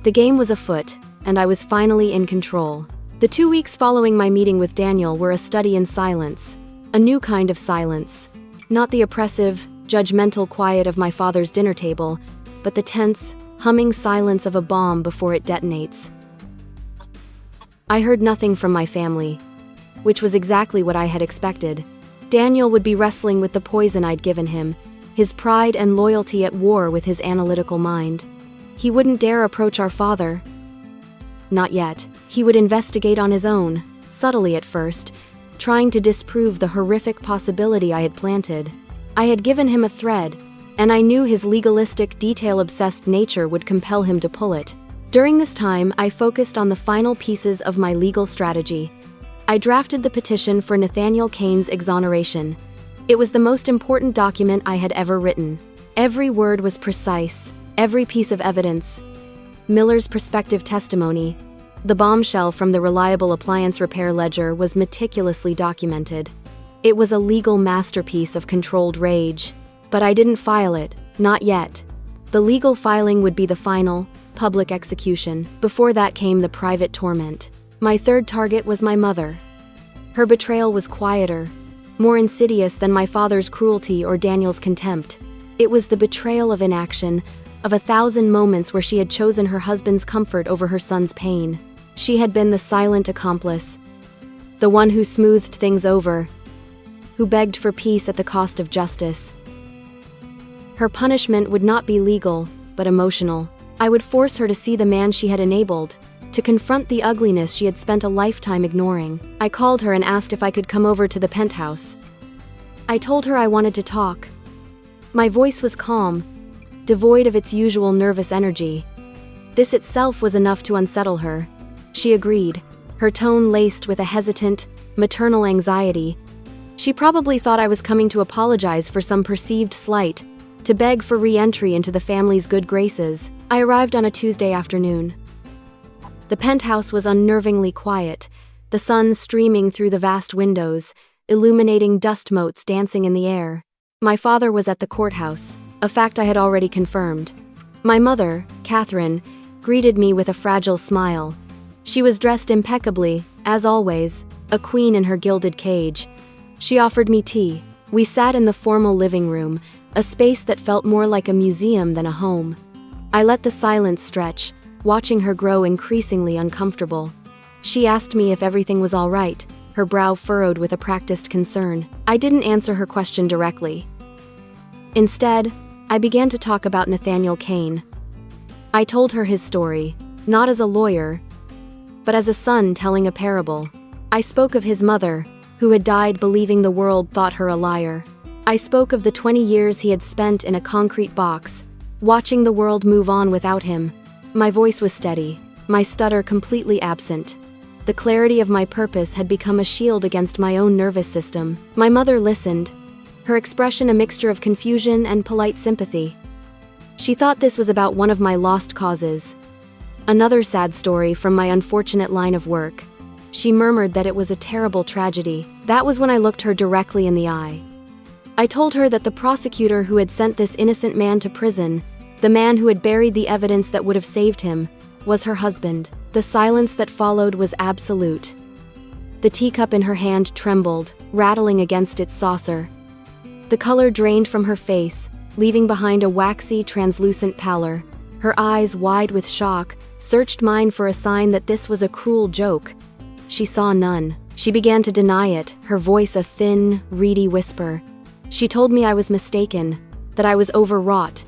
The game was afoot, and I was finally in control. The 2 weeks following my meeting with Daniel were a study in silence, a new kind of silence. Not the oppressive, judgmental quiet of my father's dinner table, but the tense, humming silence of a bomb before it detonates. I heard nothing from my family, which was exactly what I had expected. Daniel would be wrestling with the poison I'd given him, his pride and loyalty at war with his analytical mind. He wouldn't dare approach our father. Not yet. He would investigate on his own, subtly at first, trying to disprove the horrific possibility I had planted. I had given him a thread, and I knew his legalistic, detail-obsessed nature would compel him to pull it. During this time, I focused on the final pieces of my legal strategy. I drafted the petition for Nathaniel Caine's exoneration. It was the most important document I had ever written. Every word was precise, every piece of evidence. Miller's prospective testimony, the bombshell from the reliable appliance repair ledger, was meticulously documented. It was a legal masterpiece of controlled rage. But I didn't file it, not yet. The legal filing would be the final, public execution. Before that came the private torment. My third target was my mother. Her betrayal was quieter, more insidious than my father's cruelty or Daniel's contempt. It was the betrayal of inaction, of 1,000 moments where she had chosen her husband's comfort over her son's pain. She had been the silent accomplice, the one who smoothed things over, who begged for peace at the cost of justice. Her punishment would not be legal, but emotional. I would force her to see the man she had enabled, to confront the ugliness she had spent a lifetime ignoring. I called her and asked if I could come over to the penthouse. I told her I wanted to talk. My voice was calm, devoid of its usual nervous energy. This itself was enough to unsettle her. She agreed, her tone laced with a hesitant, maternal anxiety. She probably thought I was coming to apologize for some perceived slight, to beg for re-entry into the family's good graces. I arrived on a Tuesday afternoon. The penthouse was unnervingly quiet, the sun streaming through the vast windows, illuminating dust motes dancing in the air. My father was at the courthouse, a fact I had already confirmed. My mother, Catherine, greeted me with a fragile smile. She was dressed impeccably, as always, a queen in her gilded cage. She offered me tea. We sat in the formal living room, a space that felt more like a museum than a home. I let the silence stretch, watching her grow increasingly uncomfortable. She asked me if everything was all right, her brow furrowed with a practiced concern. I didn't answer her question directly. Instead, I began to talk about Nathaniel Caine. I told her his story, not as a lawyer, but as a son telling a parable. I spoke of his mother, who had died believing the world thought her a liar. I spoke of the 20 years he had spent in a concrete box, watching the world move on without him. My voice was steady, my stutter completely absent. The clarity of my purpose had become a shield against my own nervous system. My mother listened, her expression a mixture of confusion and polite sympathy. She thought this was about one of my lost causes, another sad story from my unfortunate line of work. She murmured that it was a terrible tragedy. That was when I looked her directly in the eye. I told her that the prosecutor who had sent this innocent man to prison, the man who had buried the evidence that would have saved him, was her husband. The silence that followed was absolute. The teacup in her hand trembled, rattling against its saucer. The color drained from her face, leaving behind a waxy, translucent pallor. Her eyes, wide with shock, searched mine for a sign that this was a cruel joke. She saw none. She began to deny it, her voice a thin, reedy whisper. She told me I was mistaken, that I was overwrought,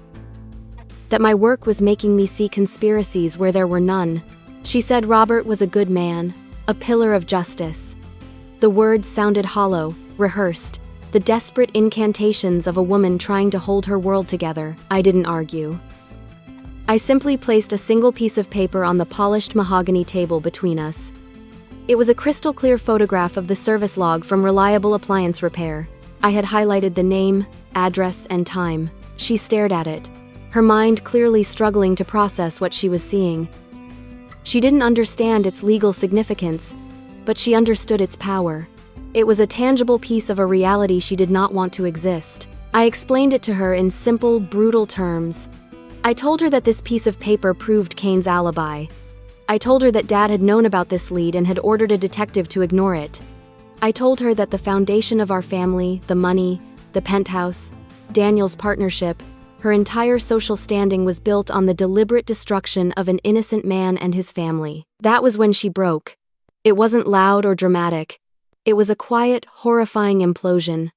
that my work was making me see conspiracies where there were none. She said Robert was a good man, a pillar of justice. The words sounded hollow, rehearsed, the desperate incantations of a woman trying to hold her world together. I didn't argue. I simply placed a single piece of paper on the polished mahogany table between us. It was a crystal-clear photograph of the service log from Reliable Appliance Repair. I had highlighted the name, address, and time. She stared at it, her mind clearly struggling to process what she was seeing. She didn't understand its legal significance, but she understood its power. It was a tangible piece of a reality she did not want to exist. I explained it to her in simple, brutal terms. I told her that this piece of paper proved Caine's alibi. I told her that Dad had known about this lead and had ordered a detective to ignore it. I told her that the foundation of our family, the money, the penthouse, Daniel's partnership, her entire social standing was built on the deliberate destruction of an innocent man and his family. That was when she broke. It wasn't loud or dramatic. It was a quiet, horrifying implosion.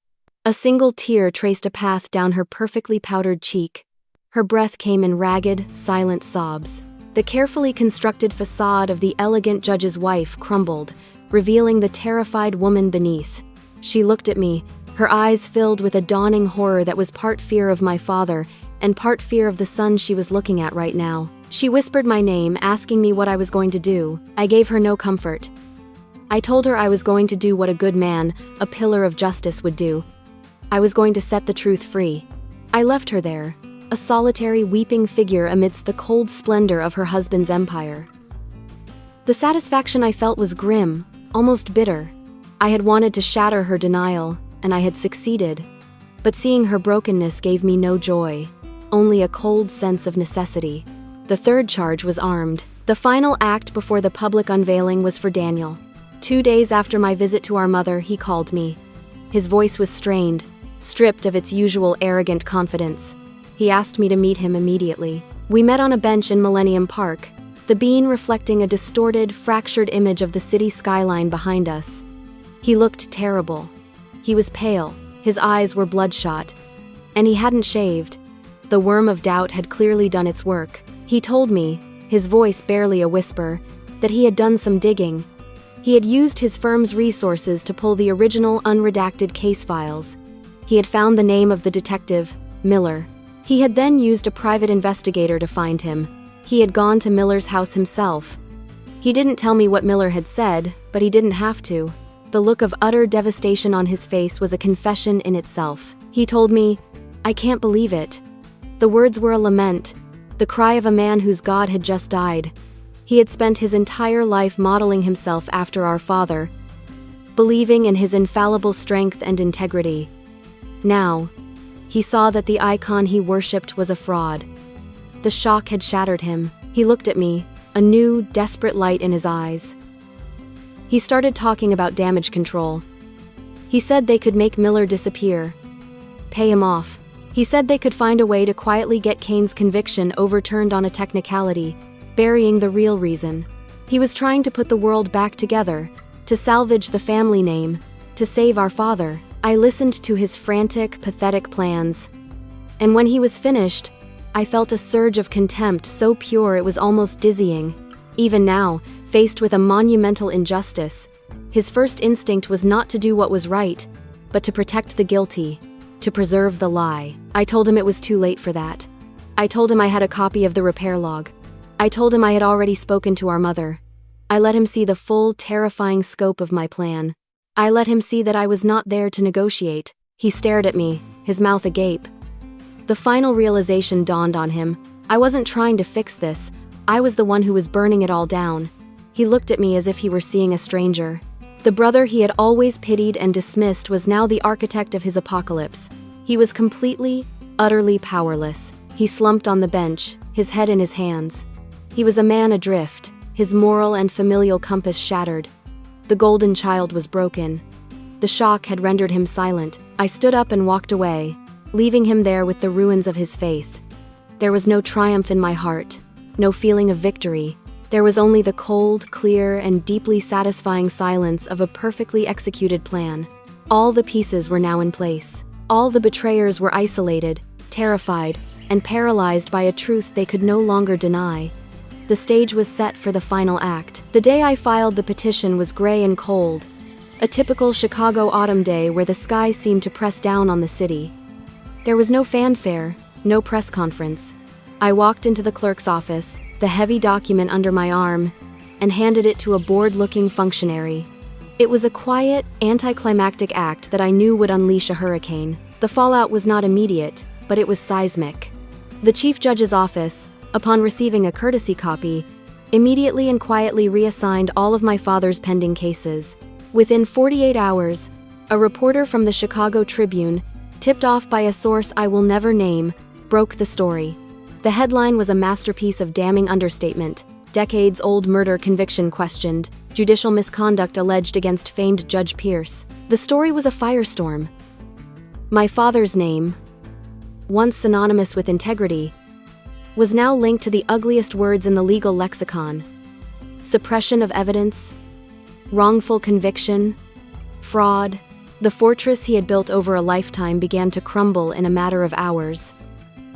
A single tear traced a path down her perfectly powdered cheek. Her breath came in ragged, silent sobs. The carefully constructed facade of the elegant judge's wife crumbled, revealing the terrified woman beneath. She looked at me, her eyes filled with a dawning horror that was part fear of my father and part fear of the son she was looking at right now. She whispered my name, asking me what I was going to do. I gave her no comfort. I told her I was going to do what a good man, a pillar of justice, would do. I was going to set the truth free. I left her there, a solitary, weeping figure amidst the cold splendor of her husband's empire. The satisfaction I felt was grim, almost bitter. I had wanted to shatter her denial, and I had succeeded. But seeing her brokenness gave me no joy, only a cold sense of necessity. The third charge was armed. The final act before the public unveiling was for Daniel. 2 days after my visit to our mother, he called me. His voice was strained, stripped of its usual arrogant confidence. He asked me to meet him immediately. We met on a bench in Millennium Park, the bean reflecting a distorted, fractured image of the city skyline behind us. He looked terrible. He was pale, his eyes were bloodshot, and he hadn't shaved. The worm of doubt had clearly done its work. He told me, his voice barely a whisper, that he had done some digging. He had used his firm's resources to pull the original unredacted case files. He had found the name of the detective, Miller. He had then used a private investigator to find him. He had gone to Miller's house himself. He didn't tell me what Miller had said, but he didn't have to. The look of utter devastation on his face was a confession in itself. He told me, "I can't believe it." The words were a lament, the cry of a man whose God had just died. He had spent his entire life modeling himself after our father, believing in his infallible strength and integrity. Now, he saw that the icon he worshipped was a fraud. The shock had shattered him. He looked at me, a new, desperate light in his eyes. He started talking about damage control. He said they could make Miller disappear, pay him off. He said they could find a way to quietly get Caine's conviction overturned on a technicality, burying the real reason. He was trying to put the world back together, to salvage the family name, to save our father. I listened to his frantic, pathetic plans. And when he was finished, I felt a surge of contempt so pure it was almost dizzying. Even now, faced with a monumental injustice, his first instinct was not to do what was right, but to protect the guilty, to preserve the lie. I told him it was too late for that. I told him I had a copy of the repair log. I told him I had already spoken to our mother. I let him see the full, terrifying scope of my plan. I let him see that I was not there to negotiate. He stared at me, his mouth agape. The final realization dawned on him. I wasn't trying to fix this. I was the one who was burning it all down. He looked at me as if he were seeing a stranger. The brother he had always pitied and dismissed was now the architect of his apocalypse. He was completely, utterly powerless. He slumped on the bench, his head in his hands. He was a man adrift, his moral and familial compass shattered. The golden child was broken. The shock had rendered him silent. I stood up and walked away, leaving him there with the ruins of his faith. There was no triumph in my heart, no feeling of victory. There was only the cold, clear, and deeply satisfying silence of a perfectly executed plan. All the pieces were now in place. All the betrayers were isolated, terrified, and paralyzed by a truth they could no longer deny. The stage was set for the final act. The day I filed the petition was gray and cold, a typical Chicago autumn day where the sky seemed to press down on the city. There was no fanfare, no press conference. I walked into the clerk's office, the heavy document under my arm, and handed it to a bored-looking functionary. It was a quiet, anticlimactic act that I knew would unleash a hurricane. The fallout was not immediate, but it was seismic. The chief judge's office, upon receiving a courtesy copy, immediately and quietly reassigned all of my father's pending cases. Within 48 hours, a reporter from the Chicago Tribune, tipped off by a source I will never name, broke the story. The headline was a masterpiece of damning understatement. Decades-old murder conviction questioned, judicial misconduct alleged against famed Judge Pearce. The story was a firestorm. My father's name, once synonymous with integrity, was now linked to the ugliest words in the legal lexicon: suppression of evidence, wrongful conviction, fraud. The fortress he had built over a lifetime began to crumble in a matter of hours.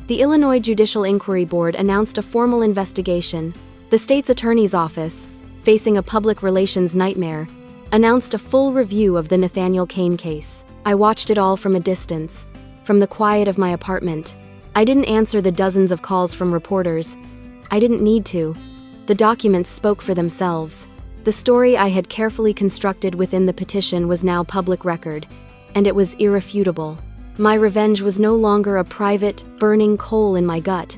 The Illinois Judicial Inquiry Board announced a formal investigation. The state's attorney's office, facing a public relations nightmare, announced a full review of the Nathaniel Caine case. I watched it all from a distance, from the quiet of my apartment. I didn't answer the dozens of calls from reporters. I didn't need to. The documents spoke for themselves. The story I had carefully constructed within the petition was now public record, and it was irrefutable. My revenge was no longer a private, burning coal in my gut.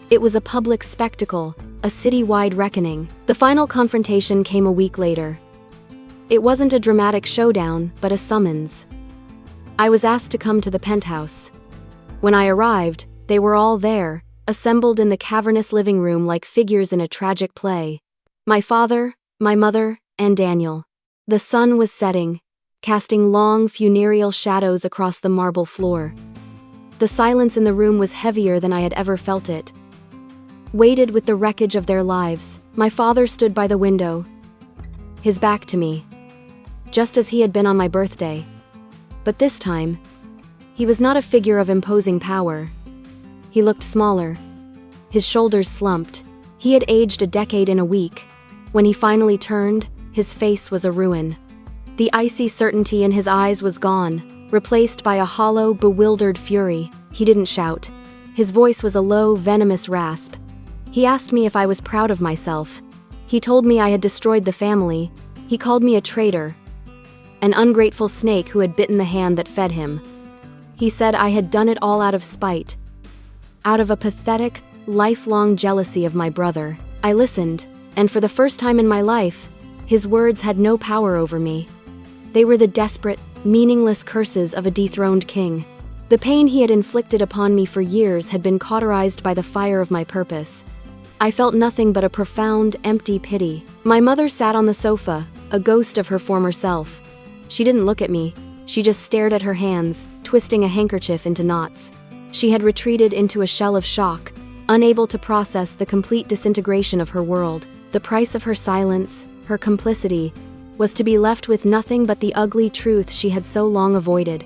It was a public spectacle, a city-wide reckoning. The final confrontation came a week later. It wasn't a dramatic showdown, but a summons. I was asked to come to the penthouse. When I arrived, they were all there, assembled in the cavernous living room like figures in a tragic play. My father, my mother, and Daniel. The sun was setting, casting long, funereal shadows across the marble floor. The silence in the room was heavier than I had ever felt it. Weighted with the wreckage of their lives, my father stood by the window, his back to me, just as he had been on my birthday. But this time, he was not a figure of imposing power. He looked smaller. His shoulders slumped. He had aged a decade in a week. When he finally turned, his face was a ruin. The icy certainty in his eyes was gone, replaced by a hollow, bewildered fury. He didn't shout. His voice was a low, venomous rasp. He asked me if I was proud of myself. He told me I had destroyed the family. He called me a traitor, an ungrateful snake who had bitten the hand that fed him. He said I had done it all out of spite, out of a pathetic, lifelong jealousy of my brother. I listened, and for the first time in my life, his words had no power over me. They were the desperate, meaningless curses of a dethroned king. The pain he had inflicted upon me for years had been cauterized by the fire of my purpose. I felt nothing but a profound, empty pity. My mother sat on the sofa, a ghost of her former self. She didn't look at me. She just stared at her hands, twisting a handkerchief into knots. She had retreated into a shell of shock, unable to process the complete disintegration of her world. The price of her silence, her complicity, was to be left with nothing but the ugly truth she had so long avoided.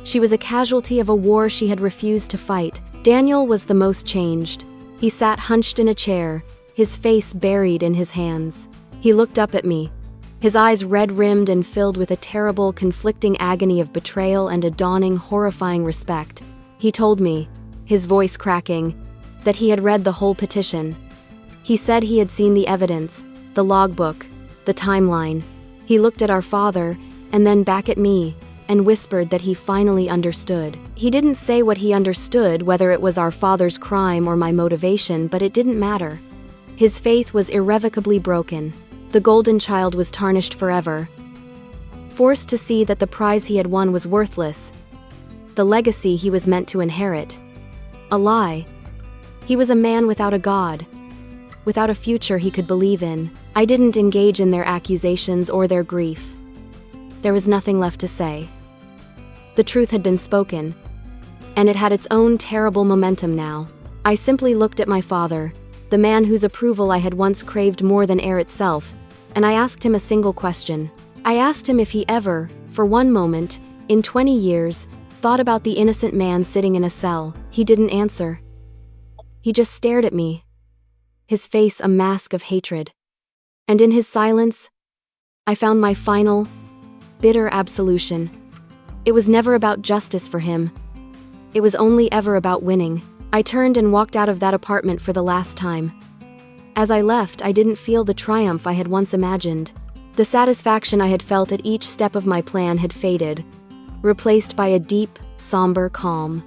She was a casualty of a war she had refused to fight. Daniel was the most changed. He sat hunched in a chair, his face buried in his hands. He looked up at me, his eyes red-rimmed and filled with a terrible, conflicting agony of betrayal and a dawning, horrifying respect. He told me, his voice cracking, that he had read the whole petition. He said he had seen the evidence, the logbook, the timeline. He looked at our father, and then back at me, and whispered that he finally understood. He didn't say what he understood, whether it was our father's crime or my motivation, but it didn't matter. His faith was irrevocably broken. The golden child was tarnished forever. Forced to see that the prize he had won was worthless. The legacy he was meant to inherit. A lie. He was a man without a god, without a future he could believe in. I didn't engage in their accusations or their grief. There was nothing left to say. The truth had been spoken, and it had its own terrible momentum now. I simply looked at my father, the man whose approval I had once craved more than air itself, and I asked him a single question. I asked him if he ever, for one moment, in 20 years, thought about the innocent man sitting in a cell. He didn't answer. He just stared at me, his face a mask of hatred. And in his silence, I found my final, bitter absolution. It was never about justice for him. It was only ever about winning. I turned and walked out of that apartment for the last time. As I left, I didn't feel the triumph I had once imagined. The satisfaction I had felt at each step of my plan had faded, replaced by a deep, somber calm.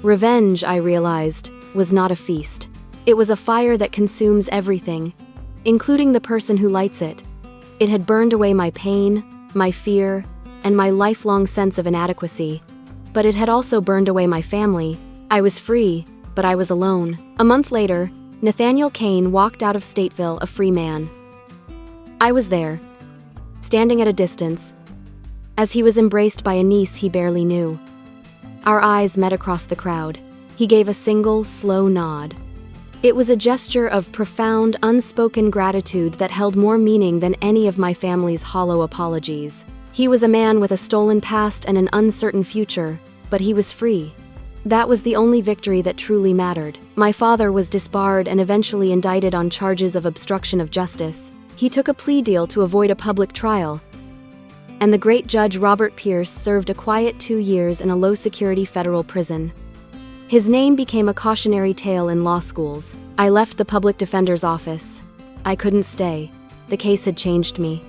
Revenge, I realized, was not a feast. It was a fire that consumes everything, including the person who lights it. It had burned away my pain, my fear, and my lifelong sense of inadequacy. But it had also burned away my family. I was free, but I was alone. A month later, Nathaniel Caine walked out of Stateville a free man. I was there, standing at a distance, as he was embraced by a niece he barely knew. Our eyes met across the crowd. He gave a single, slow nod. It was a gesture of profound, unspoken gratitude that held more meaning than any of my family's hollow apologies. He was a man with a stolen past and an uncertain future, but he was free. That was the only victory that truly mattered. My father was disbarred and eventually indicted on charges of obstruction of justice. He took a plea deal to avoid a public trial. And the great Judge Robert Pearce served a quiet 2 years in a low-security federal prison. His name became a cautionary tale in law schools. I left the public defender's office. I couldn't stay. the case had changed me.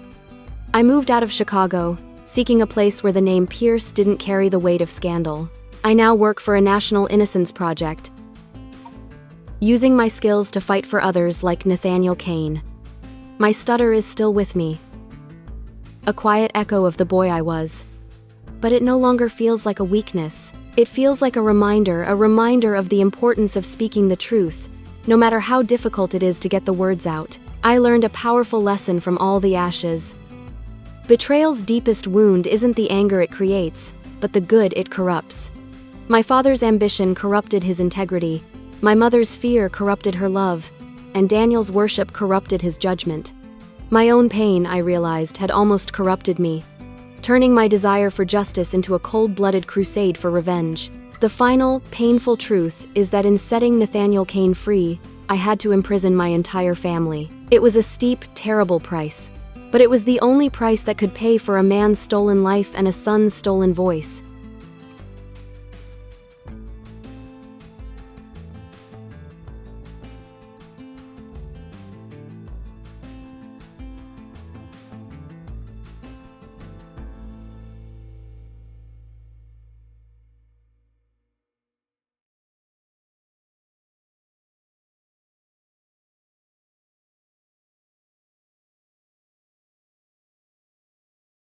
I moved out of Chicago, seeking a place where the name Pearce didn't carry the weight of scandal. I now work for a national innocence project, using my skills to fight for others like Nathaniel Caine. My stutter is still with me, a quiet echo of the boy I was. But it no longer feels like a weakness. It feels like a reminder of the importance of speaking the truth, no matter how difficult it is to get the words out. I learned a powerful lesson from all the ashes. Betrayal's deepest wound isn't the anger it creates, but the good it corrupts. My father's ambition corrupted his integrity, my mother's fear corrupted her love, and Daniel's worship corrupted his judgment. My own pain, I realized, had almost corrupted me, turning my desire for justice into a cold-blooded crusade for revenge. The final, painful truth is that in setting Nathaniel Caine free, I had to imprison my entire family. It was a steep, terrible price, but it was the only price that could pay for a man's stolen life and a son's stolen voice.